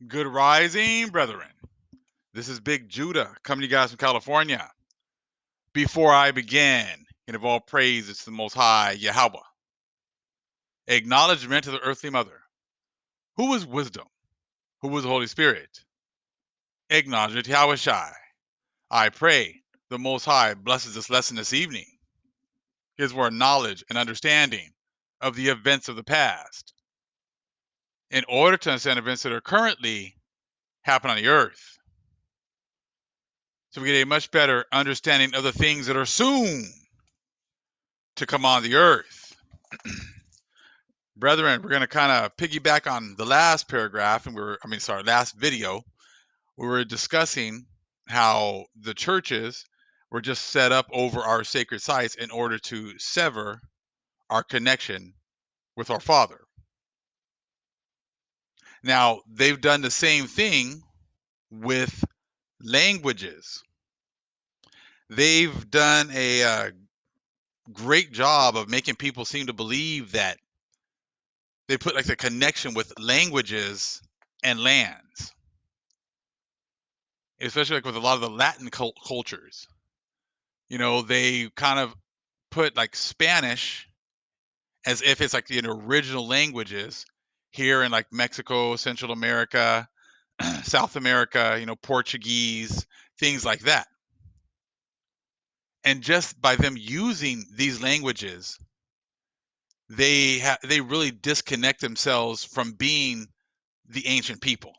Good rising, brethren. This is Big Judah coming to you guys from California. Before I begin, and of all praise, it's the Most High Yahweh. Acknowledgement to the earthly mother. Who is wisdom? Who is the Holy Spirit? Acknowledgement to Yahweh Shai. I pray the Most High blesses this lesson this evening. Gives more knowledge and understanding of the events of the past in order to understand events that are currently happening on the earth. So we get a much better understanding of the things that are soon to come on the earth. Brethren, we're going to kind of piggyback on the last paragraph, and last video. We were discussing how the churches were just set up over our sacred sites in order to sever our connection with our Father. Now, they've done the same thing with languages. They've done a great job of making people seem to believe that they put like the connection with languages and lands, especially like with a lot of the Latin cultures. They kind of put like Spanish as if it's like the original languages here in like Mexico, Central America, South America, Portuguese, things like that. And just by them using these languages, they really disconnect themselves from being the ancient people.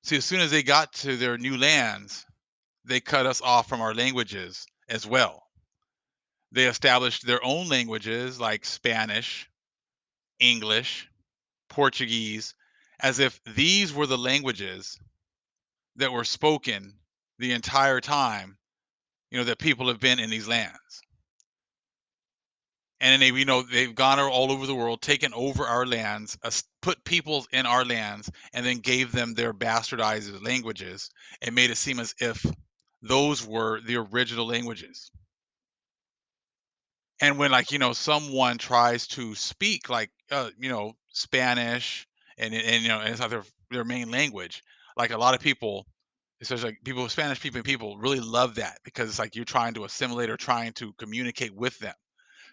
See, as soon as they got to their new lands, they cut us off from our languages as well. They established their own languages like Spanish, English, Portuguese, as if these were the languages that were spoken the entire time, that people have been in these lands. And then they've gone all over the world, taken over our lands, put peoples in our lands, and then gave them their bastardized languages and made it seem as if those were the original languages. And when someone tries to speak Spanish and it's not their main language, like a lot of people, especially like people, Spanish speaking people, really love that because it's like you're trying to assimilate or trying to communicate with them.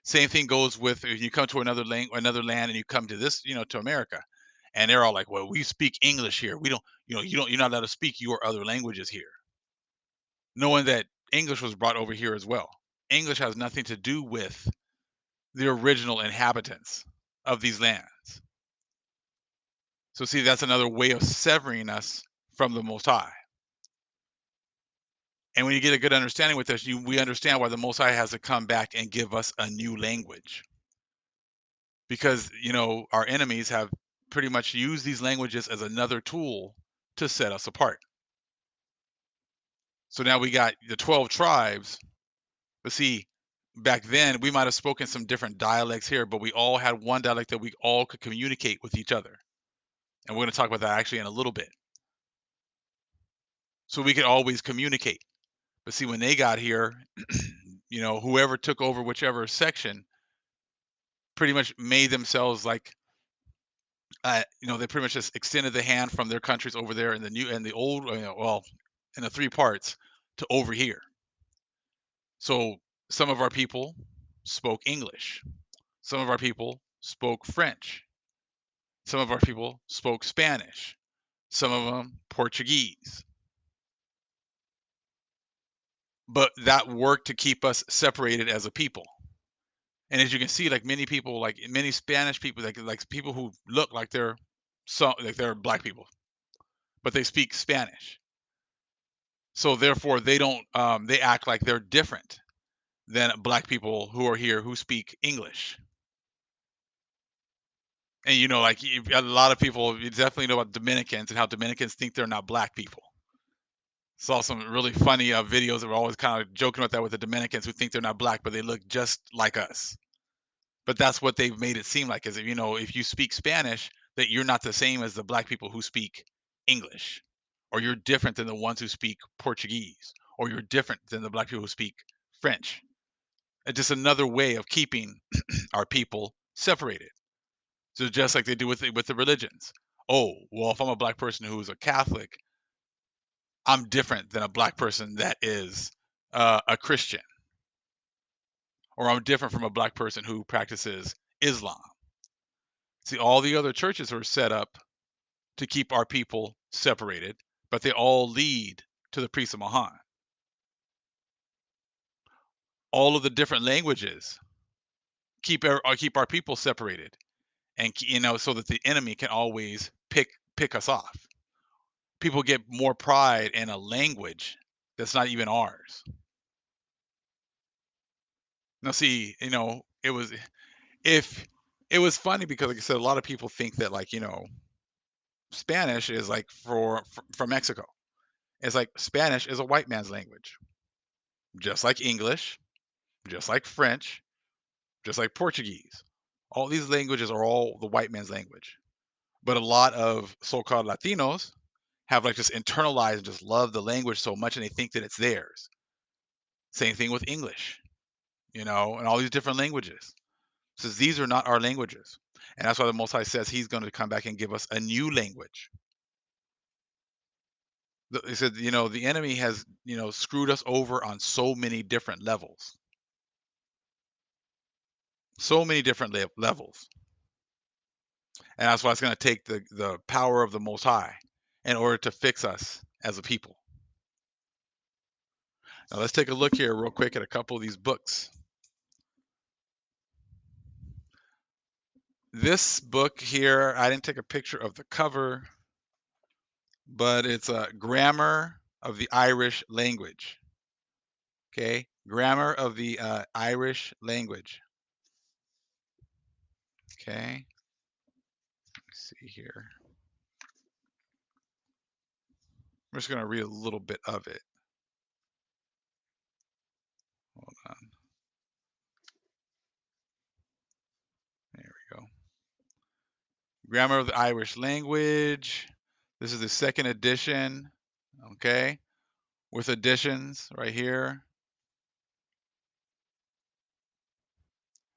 Same thing goes with if you come to another land, and you come to this, to America, and they're all like, "Well, we speak English here. We don't, you're not allowed to speak your other languages here," knowing that English was brought over here as well. English has nothing to do with the original inhabitants of these lands. So see, that's another way of severing us from the Most High. And when you get a good understanding with this, we understand why the Most High has to come back and give us a new language. Because, our enemies have pretty much used these languages as another tool to set us apart. So now we got the 12 tribes, but see, back then we might have spoken some different dialects here, but we all had one dialect that we all could communicate with each other. And we're going to talk about that actually in a little bit. So we could always communicate. But see, when they got here, whoever took over whichever section pretty much made themselves like, they pretty much just extended the hand from their countries over there in the new and the old, in the three parts to over here. So some of our people spoke English. Some of our people spoke French. Some of our people spoke Spanish. Some of them Portuguese. But that worked to keep us separated as a people. And as you can see, like many people, like many Spanish people, like people who look like they're black people, but they speak Spanish. So therefore, they act like they're different than black people who are here who speak English. And like a lot of people, you definitely know about Dominicans and how Dominicans think they're not black people. Saw some really funny videos that were always kind of joking about that with the Dominicans who think they're not black, but they look just like us. But that's what they've made it seem like, is if you speak Spanish, that you're not the same as the black people who speak English, or you're different than the ones who speak Portuguese, or you're different than the black people who speak French. It's just another way of keeping our people separated. So just like they do with the religions. oh, well, if I'm a black person who's a Catholic, I'm different than a black person that is a Christian, or I'm different from a black person who practices Islam. See, all the other churches are set up to keep our people separated, but they all lead to the priest of Mahan. All of the different languages keep our people separated, and so that the enemy can always pick us off. People get more pride in a language that's not even ours. Now, see, if it was funny because, like I said, a lot of people think that, like, Spanish is like for Mexico. It's like Spanish is a white man's language, just like English, just like French, just like Portuguese. All these languages are all the white man's language. But a lot of so-called Latinos have like just internalized and just love the language so much and they think that it's theirs. Same thing with English, and all these different languages. Says these are not our languages. And that's why the Most High says he's going to come back and give us a new language. He said, the enemy has, screwed us over on so many different levels. So many different levels. And that's why it's going to take the power of the Most High in order to fix us as a people. Now let's take a look here real quick at a couple of these books. This book here, I didn't take a picture of the cover, but it's a grammar of the Irish language. Okay, grammar of the Irish language. Okay, let's see here. I'm just going to read a little bit of it. Hold on. There we go. Grammar of the Irish language. This is the second edition. Okay, with additions right here.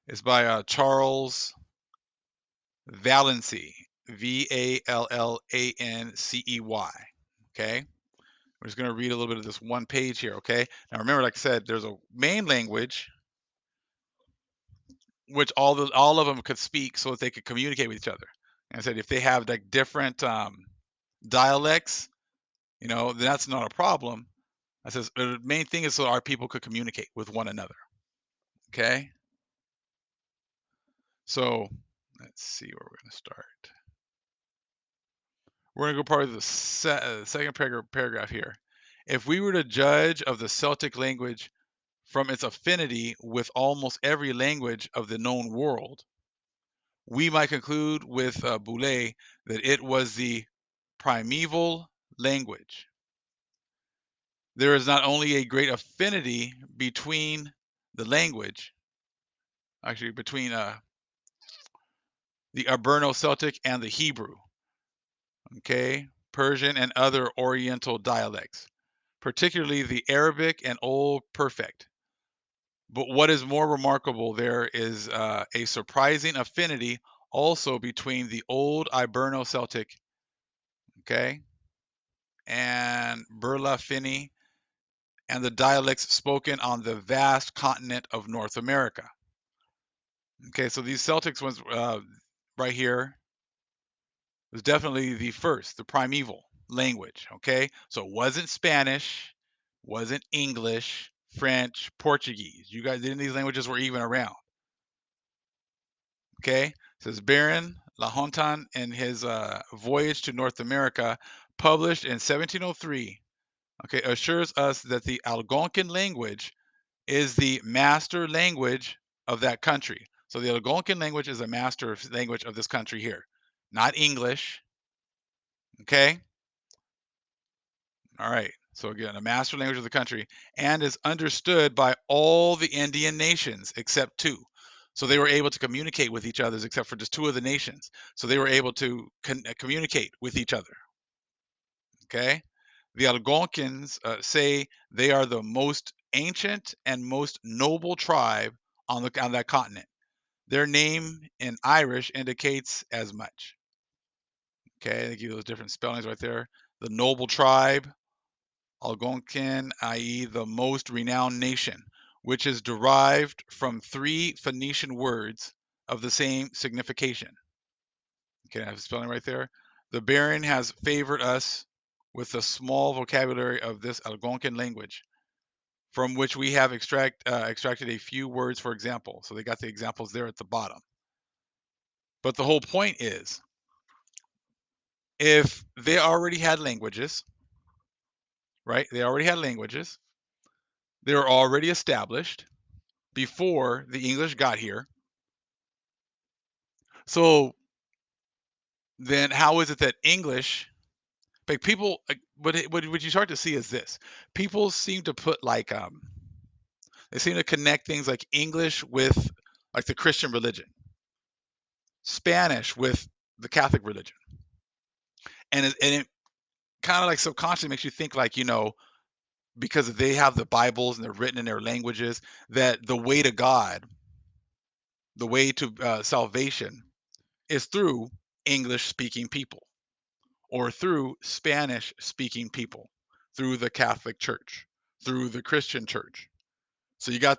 It's by Charles Vallancey, Vallancey. Okay, we're just going to read a little bit of this one page here. Okay, now remember, like I said, there's a main language which all of them could speak so that they could communicate with each other. And I said if they have like different dialects, then that's not a problem. I says the main thing is so our people could communicate with one another. Okay, so let's see where we're going to start. We're going to go part of the second paragraph here. If we were to judge of the Celtic language from its affinity with almost every language of the known world, we might conclude with Boulay that it was the primeval language. There is not only a great affinity between the language, actually between the Iberno-Celtic and the Hebrew, okay, Persian and other Oriental dialects, particularly the Arabic and Old Perfect. But what is more remarkable, there is a surprising affinity also between the Old Iberno-Celtic, okay, and Burla Finny, and the dialects spoken on the vast continent of North America. Okay, so these Celtics ones right here was definitely the first, the primeval language. Okay, so it wasn't Spanish, wasn't English, French, Portuguese. You guys, these languages were even around. Okay, it says Baron Lahontan in his voyage to North America, published in 1703. Okay, assures us that the Algonquin language is the master language of that country. So the Algonquin language is a master language of this country here, not English. Okay. All right. So again, a master language of the country and is understood by all the Indian nations except two. So they were able to communicate with each other except for just two of the nations. So they were able to communicate with each other. Okay. The Algonquins say they are the most ancient and most noble tribe on that continent. Their name in Irish indicates as much. Okay, they give you those different spellings right there. The noble tribe, Algonquin, i.e., the most renowned nation, which is derived from three Phoenician words of the same signification. Okay, I have the spelling right there. The Baron has favored us with a small vocabulary of this Algonquin language, from which we have extracted a few words for example. So they got the examples there at the bottom. But the whole point is, if they already had languages, right? They already had languages. They were already established before the English got here. So then how is it that English, like people, like what you start to see is this. People seem to put like they seem to connect things like English with like the Christian religion, Spanish with the Catholic religion. And it kind of like subconsciously makes you think like, because they have the Bibles and they're written in their languages, that the way to God, the way to salvation is through English speaking people or through Spanish speaking people, through the Catholic Church, through the Christian Church. So you got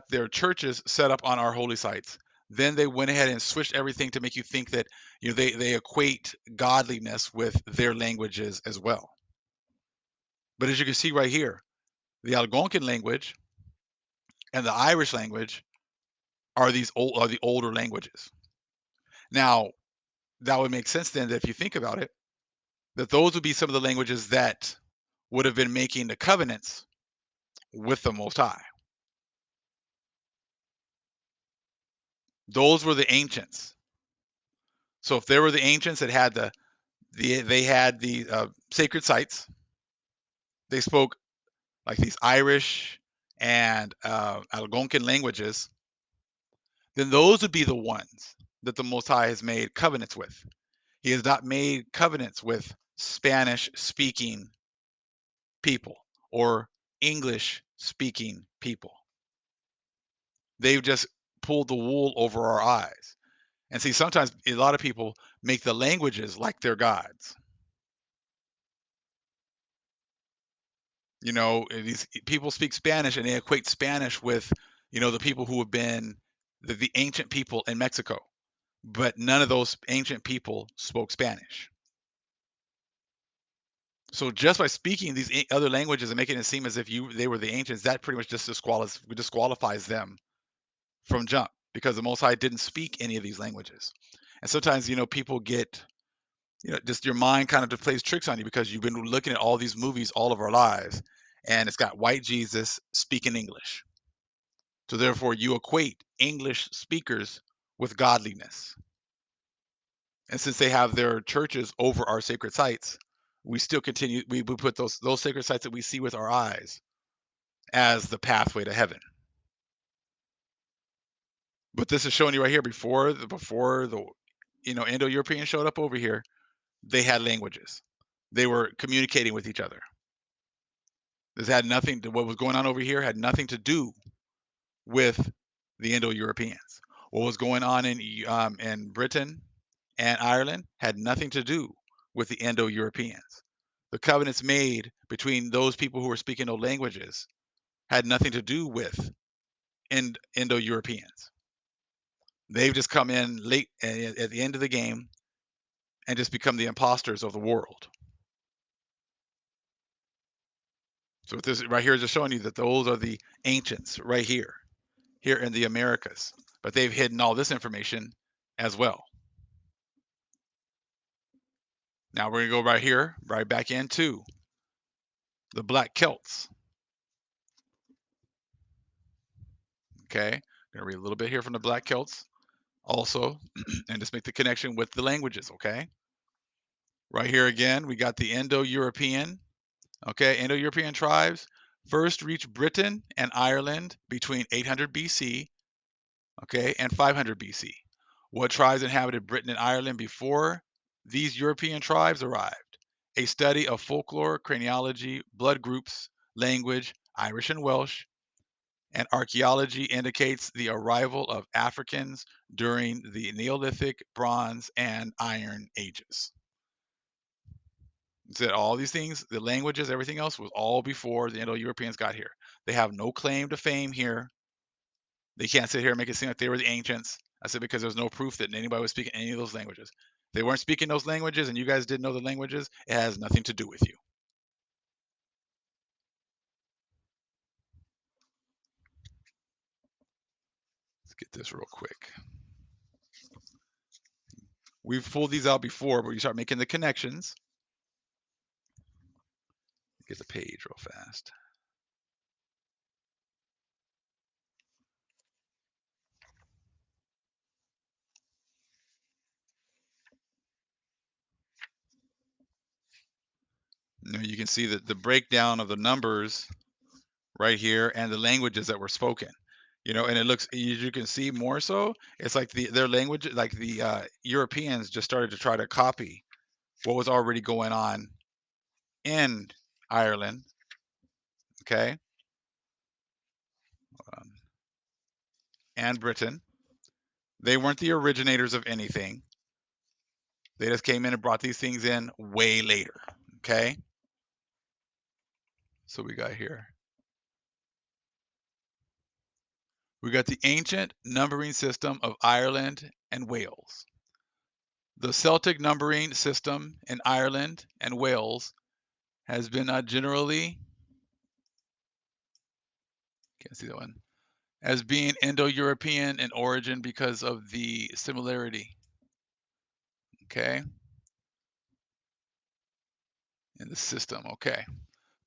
their churches set up on our holy sites. Then they went ahead and switched everything to make you think that they equate godliness with their languages as well. But as you can see right here, the Algonquin language and the Irish language are the older languages. Now, that would make sense then that if you think about it, that those would be some of the languages that would have been making the covenants with the Most High. Those were the ancients. So if there were the ancients that had they had the sacred sites, they spoke like these Irish and Algonquin languages, then those would be the ones that the Most High has made covenants with. He has not made covenants with Spanish speaking people or English speaking people. They've just pulled the wool over our eyes. And see, sometimes a lot of people make the languages like their gods. These people speak Spanish and they equate Spanish with, the people who have been the ancient people in Mexico. But none of those ancient people spoke Spanish. So just by speaking these other languages and making it seem as if they were the ancients, that pretty much just disqualifies them from jump because the Most High didn't speak any of these languages. And sometimes, people get, just your mind kind of just plays tricks on you because you've been looking at all these movies all of our lives, and it's got white Jesus speaking English. So therefore, you equate English speakers with godliness. And since they have their churches over our sacred sites, we still continue. We put those sacred sites that we see with our eyes as the pathway to heaven. But this is showing you right here before the Indo-European showed up over here, they had languages. They were communicating with each other. This had nothing to what was going on over here had nothing to do with the Indo-Europeans. What was going on in Britain and Ireland had nothing to do with the Indo-Europeans. The covenants made between those people who were speaking those languages had nothing to do with Indo-Europeans. They've just come in late at the end of the game and just become the imposters of the world. So this right here is just showing you that those are the ancients right here in the Americas. But they've hidden all this information as well. Now we're gonna go right here, right back into the Black Celts. Okay, gonna read a little bit here from the Black Celts also, and just make the connection with the languages. Okay, right here again, we got the Indo-European. Okay, Indo-European tribes first reached Britain and Ireland between 800 BC, okay, and 500 BC. What tribes inhabited Britain and Ireland before these European tribes arrived? A study of folklore, craniology, blood groups, language, Irish and Welsh, and archaeology indicates the arrival of Africans during the Neolithic, Bronze, and Iron Ages. It said all these things, the languages, everything else was all before the Indo-Europeans got here. They have no claim to fame here. They can't sit here and make it seem like they were the ancients. I said because there's no proof that anybody was speaking any of those languages. They weren't speaking those languages and you guys didn't know the languages. It has nothing to do with you. Let's get this real quick. We've pulled these out before, but you start making the connections. Get the page real fast. Now you can see that the breakdown of the numbers right here and the languages that were spoken. And it looks, as you can see more so, it's like their language, like the Europeans just started to try to copy what was already going on in Ireland. Okay. And Britain. They weren't the originators of anything. They just came in and brought these things in way later. Okay. So we got here. We got the ancient numbering system of Ireland and Wales. The Celtic numbering system in Ireland and Wales has been generally, can't see that one, as being Indo-European in origin because of the similarity. Okay. In the system. Okay.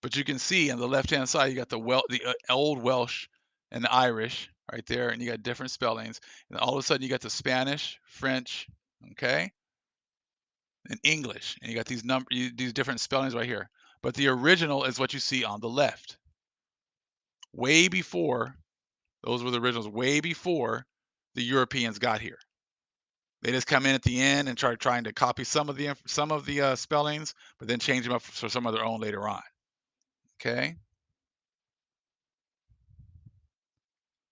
But you can see on the left-hand side, you got the old Welsh and the Irish right there, and you got different spellings. And all of a sudden, you got the Spanish, French, okay, and English, and you got these different spellings right here. But the original is what you see on the left. Way before those were the originals. Way before the Europeans got here. They just come in at the end and start trying to copy some of the spellings, but then change them up for some of their own later on. Okay.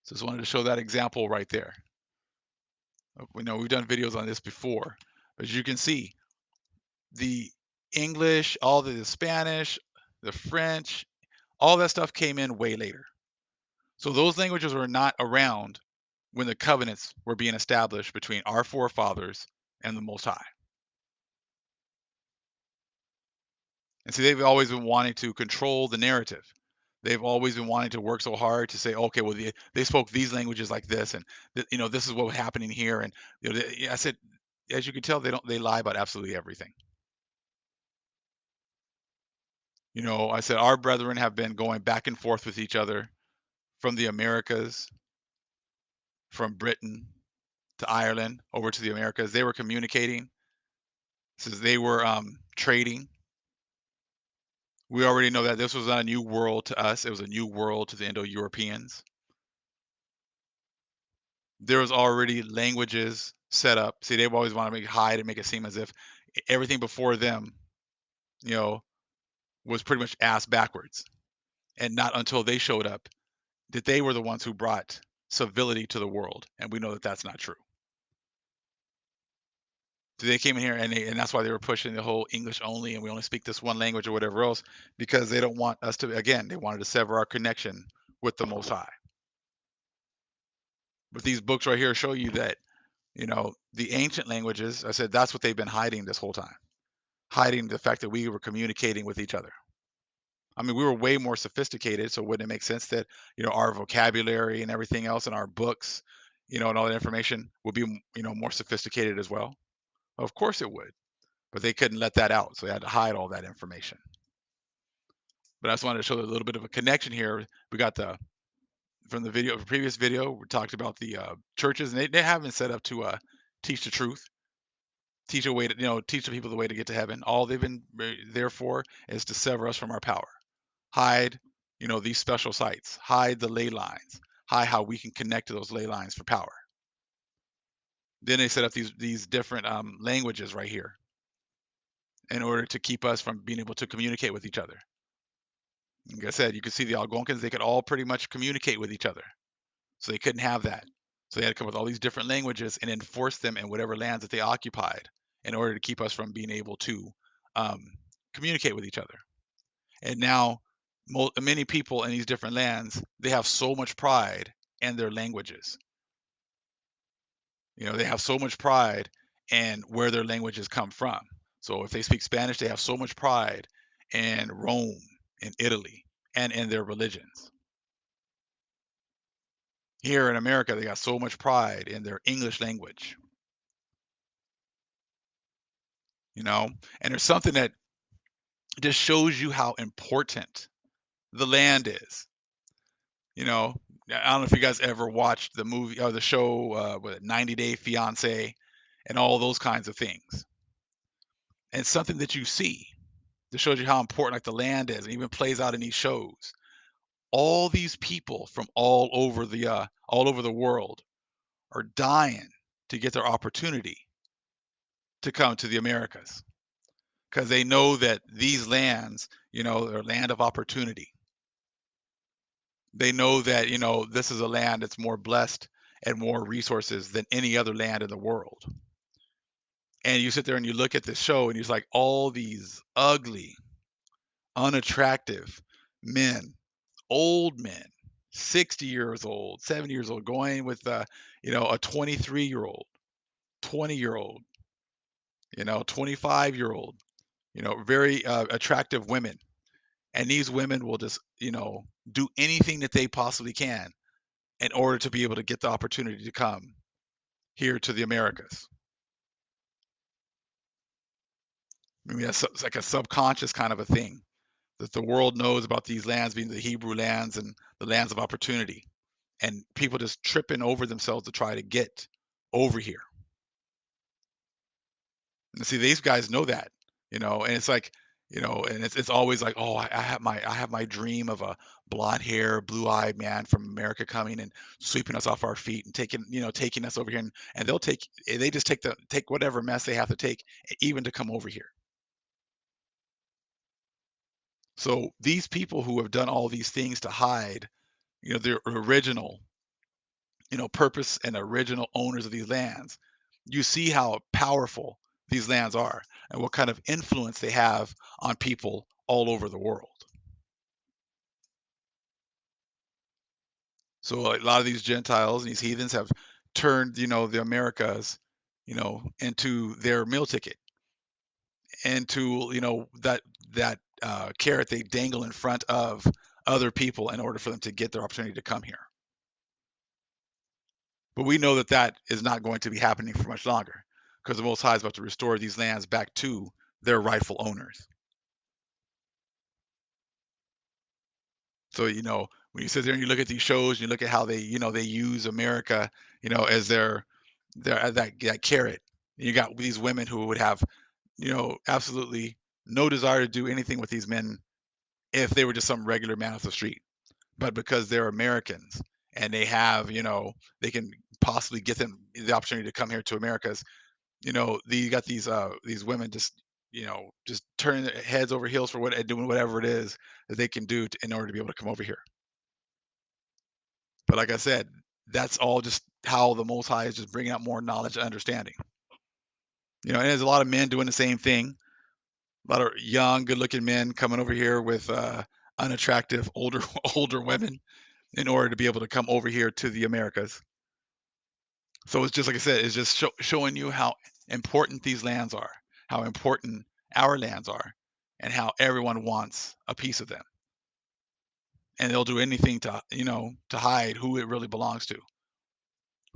So just wanted to show that example right there. We know we've done videos on this before, but you can see the English, all the Spanish, the French, all that stuff came in way later. So those languages were not around when the covenants were being established between our forefathers and the Most High. And see, they've always been wanting to control the narrative. They've always been wanting to work so hard to say, okay, well, they spoke these languages like this, and this is what was happening here. And I said, as you can tell, they lie about absolutely everything. I said our brethren have been going back and forth with each other from the Americas, from Britain to Ireland over to the Americas. They were communicating, since they were trading. We already know that this was not a new world to us. It was a new world to the Indo-Europeans. There was already languages set up. See, they've always wanted to hide and make it seem as if everything before them, you know, was pretty much ass backwards. And not until they showed up that they were the ones who brought civility to the world. And we know that that's not true. So they came in here and that's why they were pushing the whole English only and we only speak this one language or whatever else, because they don't want us to, again, they wanted to sever our connection with the Most High. But these books right here show you that, the ancient languages, I said that's what they've been hiding this whole time, hiding the fact that we were communicating with each other. I mean, we were way more sophisticated, so wouldn't it make sense that, our vocabulary and everything else in our books, and all that information would be, more sophisticated as well? Of course it would, but they couldn't let that out, so they had to hide all that information. But I just wanted to show a little bit of a connection here. We got from the previous video, we talked about the churches, and they have been set up to teach the truth, teach a way to, teach the people the way to get to heaven. All they've been there for is to sever us from our power, hide, these special sites, hide the ley lines, hide how we can connect to those ley lines for power. Then they set up these different languages right here in order to keep us from being able to communicate with each other. Like I said, you could see the Algonquins, they could all pretty much communicate with each other. So they couldn't have that. So they had to come up with all these different languages and enforce them in whatever lands that they occupied in order to keep us from being able to um, communicate with each other. And now, many people in these different lands, they have so much pride in their languages. They have so much pride in where their languages come from. So if they speak Spanish, they have so much pride in Rome, in Italy, and in their religions. Here in America, they got so much pride in their English language, you know? And there's something that just shows you how important the land is. You know, I don't know if you guys ever watched the movie or the show, with 90 Day Fiance and all those kinds of things. And something that you see that shows you how important like the land is and even plays out in these shows. All these people from all over the world are dying to get their opportunity to come to the Americas because they know that these lands, are land of opportunity. They know that, this is a land that's more blessed and more resources than any other land in the world. And you sit there and you look at this show and you're like, all these ugly, unattractive men, old men, 60 years old, 70 years old, going with, a 23-year-old, 20-year-old, 25-year-old, very attractive women. And these women will just, do anything that they possibly can in order to be able to get the opportunity to come here to the Americas. I mean, it's like a subconscious kind of a thing that the world knows about these lands being the Hebrew lands and the lands of opportunity, and people just tripping over themselves to try to get over here. And see, these guys know that, and it's like, and it's always like, oh, I have my dream of a blonde hair, blue eyed man from America coming and sweeping us off our feet and taking us over here, and they just take whatever mess they have to take, even to come over here. So these people who have done all these things to hide, their original, purpose and original owners of these lands, you see how powerful these lands are and what kind of influence they have on people all over the world. So a lot of these Gentiles and these heathens have turned, the Americas, into their meal ticket, into, that carrot they dangle in front of other people in order for them to get their opportunity to come here. But we know that that is not going to be happening for much longer because the Most High is about to restore these lands back to their rightful owners. So, when you sit there and you look at these shows, you look at how they use America, as their that carrot. You got these women who would have, absolutely no desire to do anything with these men if they were just some regular man off the street. But because they're Americans and they have, they can possibly get them the opportunity to come here to Americas. You got these women just turning their heads over heels for doing whatever it is that they can do in order to be able to come over here. But like I said, that's all just how the Most High is just bringing out more knowledge and understanding. And there's a lot of men doing the same thing. A lot of young, good-looking men coming over here with unattractive older older women in order to be able to come over here to the Americas. So it's just like I said, it's just showing you how important these lands are, how important our lands are, and how everyone wants a piece of them. And they'll do anything to hide who it really belongs to.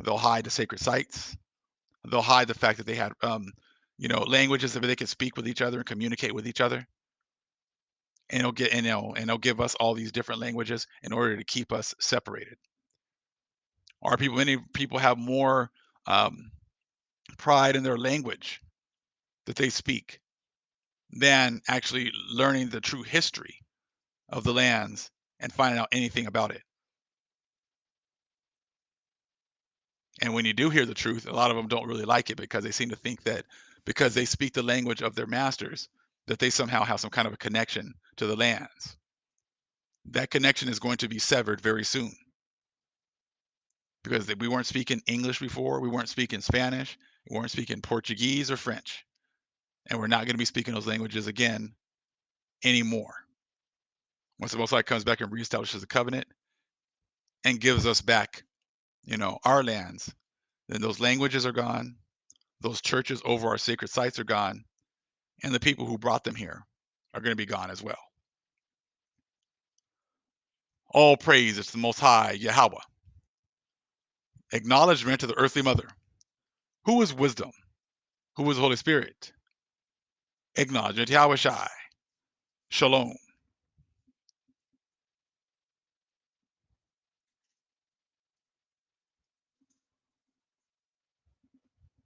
They'll hide the sacred sites. They'll hide the fact that they had, languages that they can speak with each other and communicate with each other. And they'll give us all these different languages in order to keep us separated. Many people have more um, pride in their language that they speak than actually learning the true history of the lands and finding out anything about it. And when you do hear the truth, a lot of them don't really like it because they seem to think that because they speak the language of their masters, that they somehow have some kind of a connection to the lands. that connection is going to be severed very soon because we weren't speaking English before, we weren't speaking Spanish, we weren't speaking Portuguese or French, and we're not going to be speaking those languages again anymore. Once the Most High comes back and reestablishes the covenant and gives us back, our lands, then those languages are gone, those churches over our sacred sites are gone, and the people who brought them here are going to be gone as well. All praise is to the Most High Yahweh. Acknowledgement to the earthly mother. Who is wisdom? Who is the Holy Spirit? Acknowledgement to Yahweh Shai. Shalom.